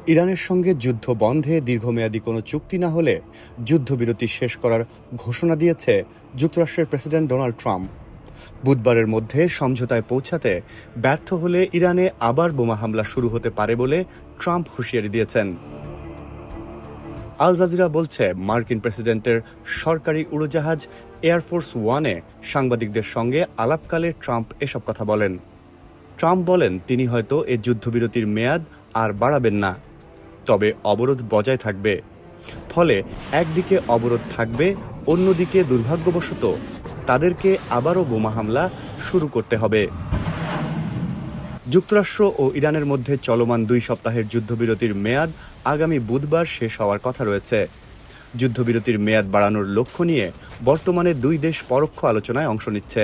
ইরানের সঙ্গে যুদ্ধ বন্ধে দীর্ঘমেয়াদী কোনো চুক্তি না হলে যুদ্ধবিরতি শেষ করার ঘোষণা দিয়েছে যুক্তরাষ্ট্রের প্রেসিডেন্ট ডোনাল্ড ট্রাম্প। বুধবারের মধ্যে সমঝোতায় পৌঁছাতে ব্যর্থ হলে ইরানে আবার বোমা হামলা শুরু হতে পারে বলে ট্রাম্প হুঁশিয়ারি দিয়েছেন। আল জাজিরা বলছে, মার্কিন প্রেসিডেন্টের সরকারি উড়োজাহাজ এয়ারফোর্স ওয়ানে সাংবাদিকদের সঙ্গে আলাপকালে ট্রাম্প এসব কথা বলেন। ট্রাম্প বলেন, তিনি হয়তো এ যুদ্ধবিরতির মেয়াদ আর বাড়াবেন না, তবে অবরোধ বজায় থাকবে। ফলে একদিকে অবরোধ থাকবে, অন্যদিকে দুর্ভাগ্যবশত তাদেরকে আবারও বোমা হামলা শুরু করতে হবে। যুক্তরাষ্ট্র ও ইরানের মধ্যে চলমান 2 সপ্তাহের যুদ্ধবিরতির মেয়াদ আগামী বুধবার শেষ হওয়ার কথা রয়েছে। যুদ্ধবিরতির মেয়াদ বাড়ানোর লক্ষ্য নিয়ে বর্তমানে 2 দেশ পরোক্ষ আলোচনায় অংশ নিচ্ছে।